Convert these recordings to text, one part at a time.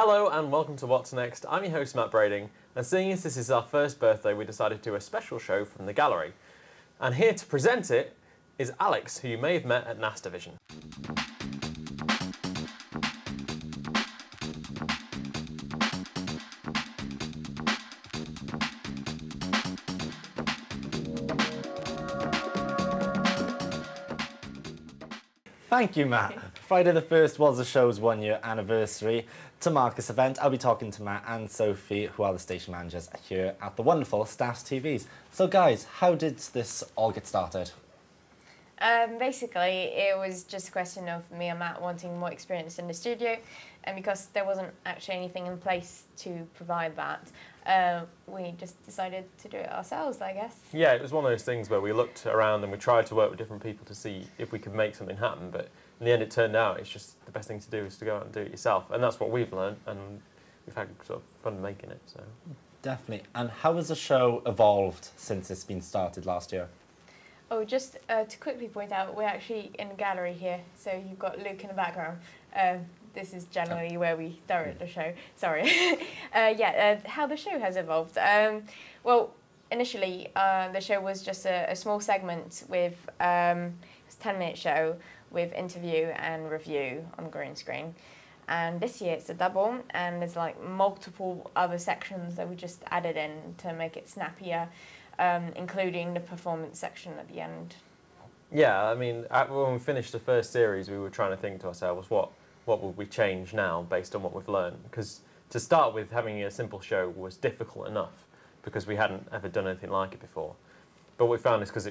Hello and welcome to What's Next. I'm your host Matt Brading, and seeing as this is our first birthday, we decided to do a special show from the gallery. And here to present it is Alex, who you may have met at NAS Division. Thank you, Matt. Friday the 1st was the show's 1-year anniversary. To mark this event, I'll be talking to Matt and Sophie, who are the station managers here at the wonderful Staff's TVs. So guys, how did this all get started? Basically, it was just a question of me and Matt wanting more experience in the studio, and because there wasn't actually anything in place to provide that, we just decided to do it ourselves, I guess. Yeah, it was one of those things where we looked around and we tried to work with different people to see if we could make something happen, but in the end it turned out it's just the best thing to do is to go out and do it yourself, and that's what we've learned, and we've had sort of fun making it. So Definitely. And how has the show evolved since it's been started last year? Oh, just to quickly point out, we're actually in the gallery here, so you've got Luke in the background. This is generally where we direct the show. Sorry. How the show has evolved. Well, initially, the show was just a small segment with it's a 10-minute show with interview and review on green screen. And this year it's a double, and there's like multiple other sections that we just added in to make it snappier, including the performance section at the end. Yeah, I mean, when we finished the first series, we were trying to think to ourselves, what would we change now based on what we've learned? Because to start with, having a simple show was difficult enough because we hadn't ever done anything like it before. But what we found is because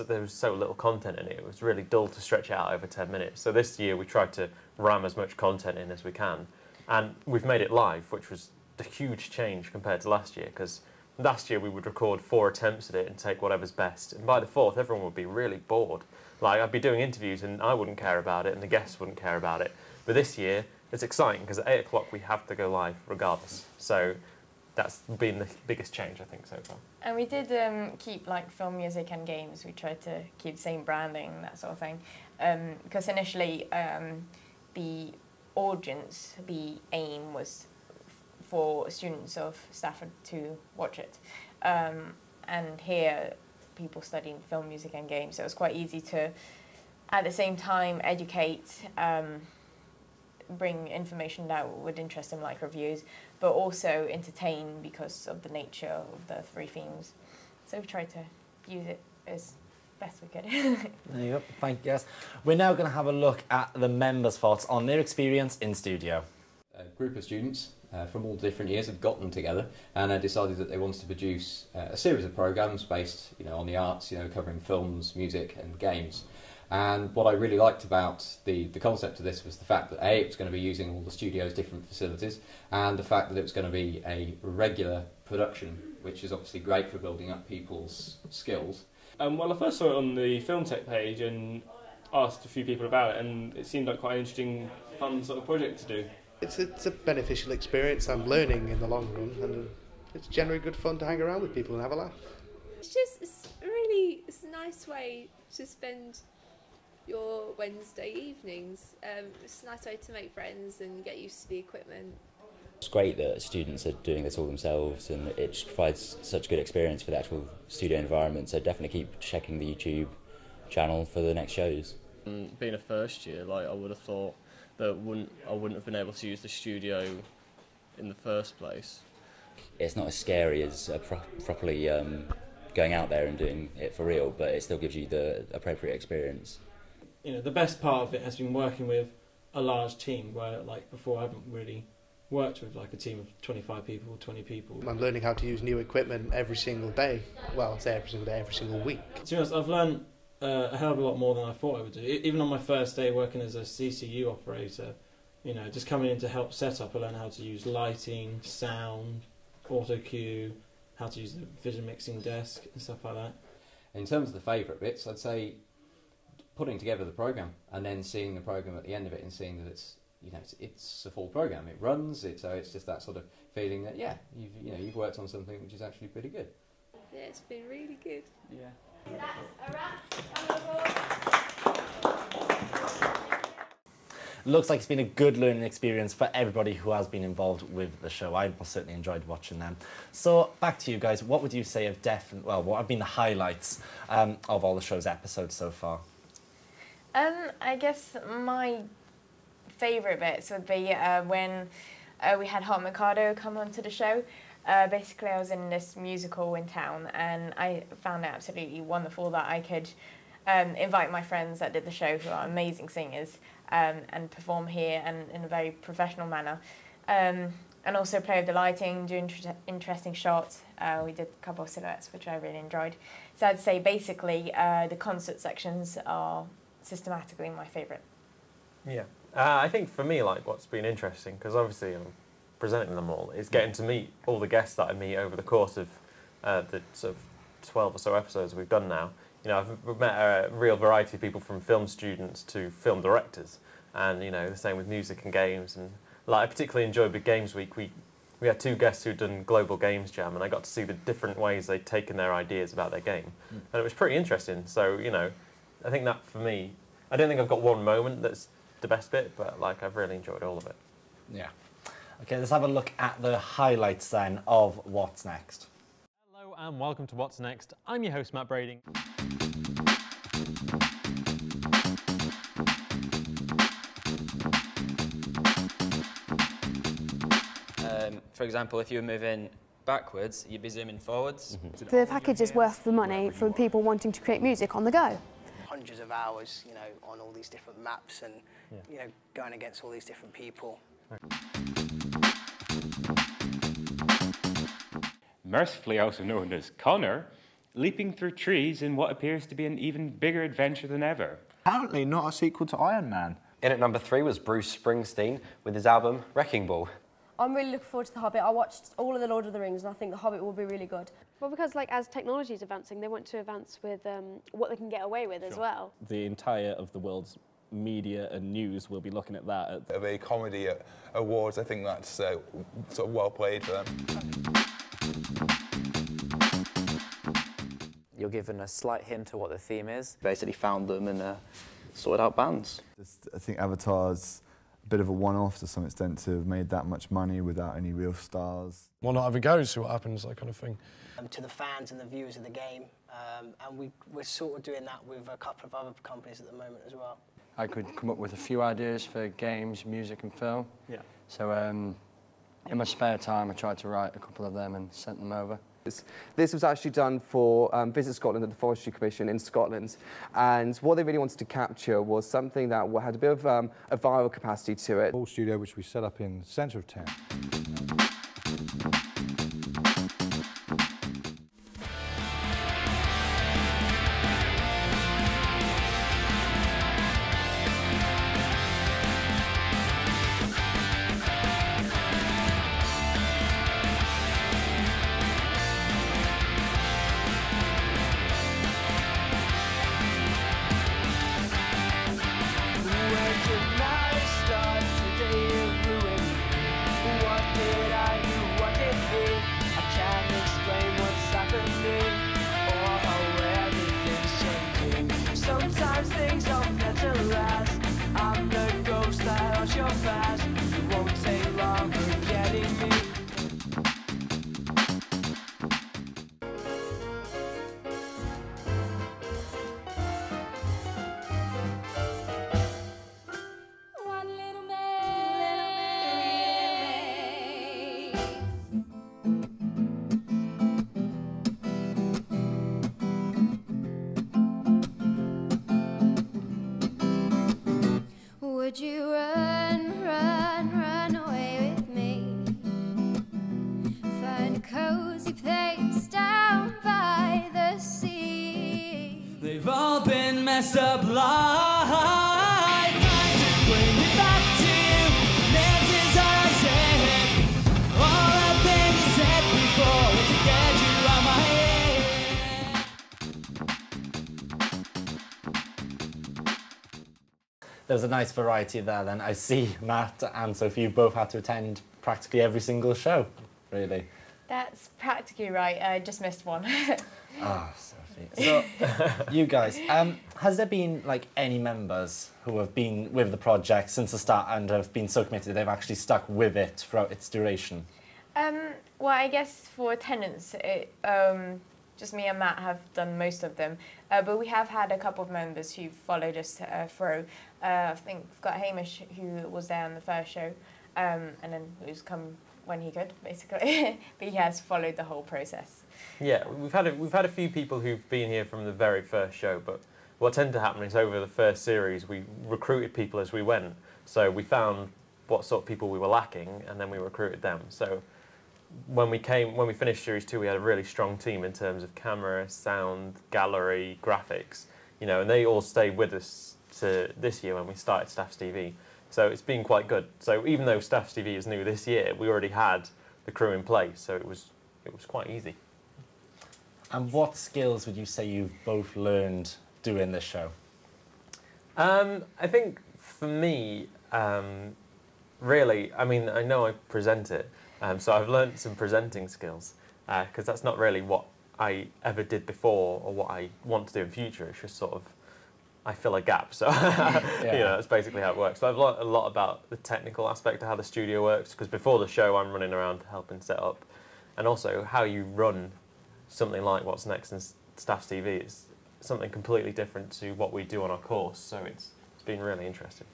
there was so little content in it, it was really dull to stretch it out over 10 minutes. So this year we tried to ram as much content in as we can. And we've made it live, which was a huge change compared to last year, because last year we would record 4 attempts at it and take whatever's best. And by the 4th, everyone would be really bored. Like, I'd be doing interviews and I wouldn't care about it and the guests wouldn't care about it. But this year, it's exciting because at 8 o'clock we have to go live regardless. So that's been the biggest change, I think, so far. And we did keep like film, music and games. We tried to keep the same branding, that sort of thing. Because initially the audience, the aim was for students of Stafford to watch it. And here, people studying film, music and games, so it was quite easy to, at the same time, educate, bring information that would interest them, like reviews, but also entertain because of the nature of the 3 themes. So we tried to use it as best we could. There you go. Thank you, guys. We're now going to have a look at the members' thoughts on their experience in studio. A group of students from all different years have gotten together and decided that they wanted to produce a series of programmes based, on the arts, covering films, music and games. And what I really liked about the concept of this was the fact that it was going to be using all the studio's different facilities, and the fact that it was going to be a regular production, which is obviously great for building up people's skills. Well, I first saw it on the Film Tech page and asked a few people about it, and it seemed like quite an interesting, fun sort of project to do. It's a beneficial experience. I'm learning in the long run, and it's generally good fun to hang around with people and have a laugh. It's a nice way to spend your Wednesday evenings. It's a nice way to make friends and get used to the equipment. It's great that students are doing this all themselves, and it just provides such a good experience for the actual studio environment, so definitely keep checking the YouTube channel for the next shows. Being a first year, I would have thought that I wouldn't have been able to use the studio in the first place. It's not as scary as properly going out there and doing it for real, but it still gives you the appropriate experience. The best part of it has been working with a large team, where before I haven't really worked with a team of 25 people, 20 people. I'm learning how to use new equipment every single day. Well, I say every single day, every single week. To be honest, I've learned a hell of a lot more than I thought I would do. Even on my first day working as a CCU operator, just coming in to help set up, I learned how to use lighting, sound, auto cue, how to use the vision mixing desk and stuff like that. In terms of the favourite bits, I'd say putting together the programme and then seeing the programme at the end of it and seeing that it's a full programme. It runs, so it's just that sort of feeling that you've worked on something which is actually pretty good. Yeah, it's been really good. Yeah. Looks like it's been a good learning experience for everybody who has been involved with the show. I certainly enjoyed watching them. So back to you guys, what would you say have what have been the highlights of all the show's episodes so far? I guess my favourite bits would be when we had Hot Mikado come onto the show. Basically, I was in this musical in town, and I found it absolutely wonderful that I could invite my friends that did the show, who are amazing singers, and perform here and in a very professional manner. And also play with the lighting, do interesting shots. We did a couple of silhouettes, which I really enjoyed. So I'd say basically the concert sections are systematically my favourite. Yeah, I think for me, like, what's been interesting, because obviously I'm presenting them all, is getting to meet all the guests that I meet over the course of the sort of 12 or so episodes we've done now. You know, I've met a real variety of people, from film students to film directors, and you know, the same with music and games. And like, I particularly enjoyed Big Games Week. We had 2 guests who'd done Global Games Jam, and I got to see the different ways they'd taken their ideas about their game, and it was pretty interesting. So you know, I think that for me, I don't think I've got one moment that's the best bit, but like, I've really enjoyed all of it. Yeah. Okay, let's have a look at the highlights then of What's Next. Hello and welcome to What's Next. I'm your host, Matt Brading. For example, if you were moving backwards, you'd be zooming forwards. The package is worth the money for people wanting to create music on the go. Hundreds of hours, you know, on all these different maps and, you know, going against all these different people. Mercifully also known as Connor, leaping through trees in what appears to be an even bigger adventure than ever. Apparently not a sequel to Iron Man. In at number 3 was Bruce Springsteen with his album Wrecking Ball. I'm really looking forward to The Hobbit. I watched all of The Lord of the Rings and I think The Hobbit will be really good. Well, because like as technology is advancing, they want to advance with what they can get away with as well. The entire of the world's media and news will be looking at that. Of a comedy awards, I think that's sort of well played for them. You're given a slight hint of what the theme is. Basically found them and sorted out bands. I think Avatar's a bit of a one-off to some extent, to have made that much money without any real stars. Why not have a go, see what happens, that kind of thing. To the fans and the viewers of the game, and we're sort of doing that with a couple of other companies at the moment as well. I could come up with a few ideas for games, music and film. Yeah. So in my spare time I tried to write a couple of them and sent them over. This was actually done for Visit Scotland and the Forestry Commission in Scotland, and what they really wanted to capture was something that had a bit of a viral capacity to it. Whole studio which we set up in the centre of town. Sometimes things are better as I'm the ghost that haunts your past. It won't take long for getting me. Would you run, run, run away with me? Find a cozy place down by the sea. They've all been messed up lives. Bring me back to you. This is all I said. All the things you said before to get you out my head. There's a nice variety there then. I see Matt and Sophie, you both had to attend practically every single show, really. That's practically right. I just missed one. Ah, Sophie. Sophie. So, you guys, has there been like any members who have been with the project since the start and have been so committed they've actually stuck with it throughout its duration? Well, I guess for attendance, just me and Matt have done most of them, but we have had a couple of members who followed us through. I think we've got Hamish, who was there on the first show, and then who's come when he could, basically. But he has followed the whole process. Yeah, we've had a few people who've been here from the very first show, but what tended to happen is over the first series we recruited people as we went. So we found what sort of people we were lacking, and then we recruited them. So when we finished series 2, we had a really strong team in terms of camera, sound, gallery, graphics, you know, and they all stayed with us to this year when we started Staffs TV. So it's been quite good. So even though Staffs TV is new this year, we already had the crew in place, so it was quite easy. And what skills would you say you've both learned doing this show? I think for me, really, I mean, I know I present it, so I've learned some presenting skills, because that's not really what I ever did before or what I want to do in future. It's just sort of, I fill a gap, so Yeah. you know, that's basically how it works. So I've learned a lot about the technical aspect of how the studio works, because before the show I'm running around helping set up, and also how you run something like What's Next in Staffs TV is something completely different to what we do on our course, so it's been really interesting.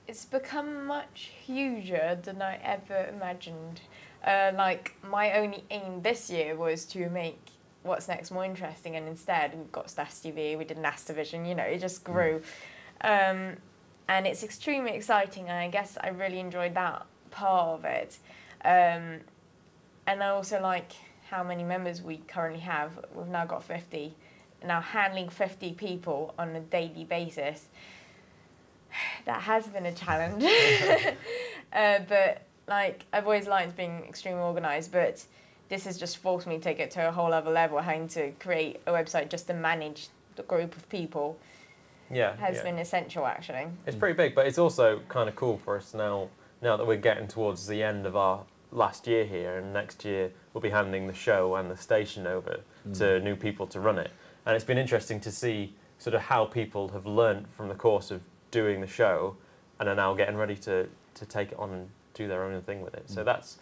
It's become much huger than I ever imagined. Like, my only aim this year was to make What's Next more interesting, and instead we've got Staffs TV, we did NAS Division, you know, it just grew. And it's extremely exciting, and I guess I really enjoyed that part of it. And I also like how many members we currently have. We've now got 50. Now handling 50 people on a daily basis, that has been a challenge. But like, I've always liked being extremely organised, but this has just forced me to take it to a whole other level. Having to create a website just to manage the group of people has been essential, actually. It's pretty big, but it's also kind of cool for us now that we're getting towards the end of our last year here, and next year we'll be handing the show and the station over to new people to run it. And it's been interesting to see sort of how people have learnt from the course of doing the show and are now getting ready to take it on and do their own thing with it. So that's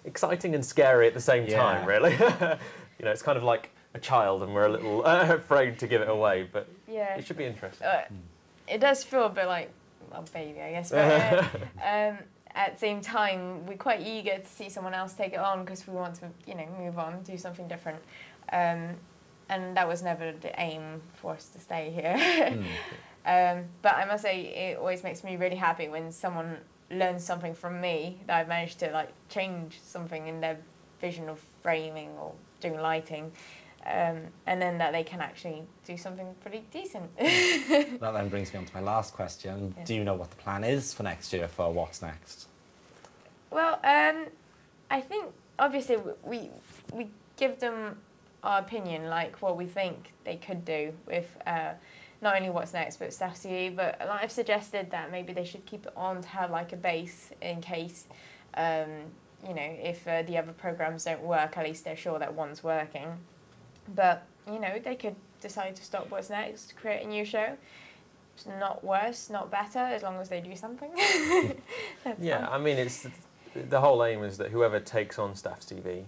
exciting and scary at the same time, really. You know, it's kind of like a child and we're a little afraid to give it away, but it should be interesting. It does feel a bit like a baby, I guess, but at the same time, we're quite eager to see someone else take it on because we want to, you know, move on, do something different. And that was never the aim for us to stay here. But I must say, it always makes me really happy when someone learns something from me that I've managed to like change something in their vision of framing or doing lighting, and then that they can actually do something pretty decent. That then brings me on to my last question. Do you know what the plan is for next year for What's Next? Well, I think obviously we give them our opinion, like what we think they could do with not only What's Next but Staffs TV, but I've suggested that maybe they should keep it on to have like a base in case, you know, if the other programs don't work, at least they're sure that one's working. But, you know, they could decide to stop What's Next, create a new show. It's not worse, not better, as long as they do something. Yeah, I mean, it's the whole aim is that whoever takes on Staffs TV,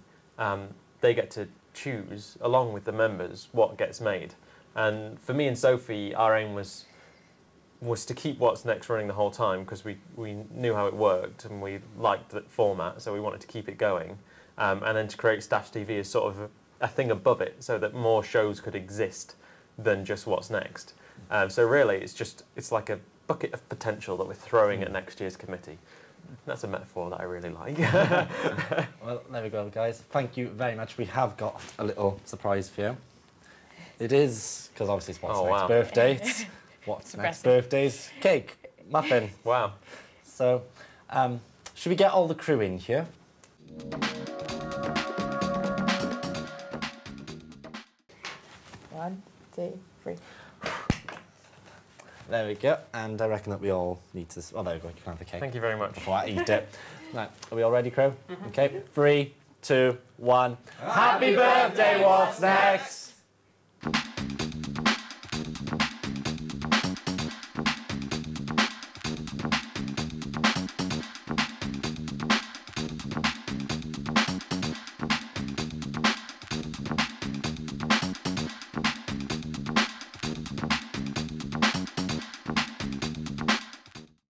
they get to choose, along with the members, what gets made. And for me and Sophie, our aim was to keep What's Next running the whole time because we knew how it worked and we liked the format, so we wanted to keep it going. And then to create Staffs TV as sort of a thing above it so that more shows could exist than just What's Next. So really, it's like a bucket of potential that we're throwing at next year's committee. That's a metaphor that I really like. Well, there we go, guys. Thank you very much. We have got a little surprise for you. It is, because obviously it's What's Next birthday. It's What's Next birthdays. Cake, muffin. Wow. So, should we get all the crew in here? One, two, three. There we go. And I reckon that we all need to... Oh, there we go. You can have the cake. Thank you very much. Before I eat it. Right. Are we all ready, crew? Okay. 3, 2, 1. Happy birthday, What's Next?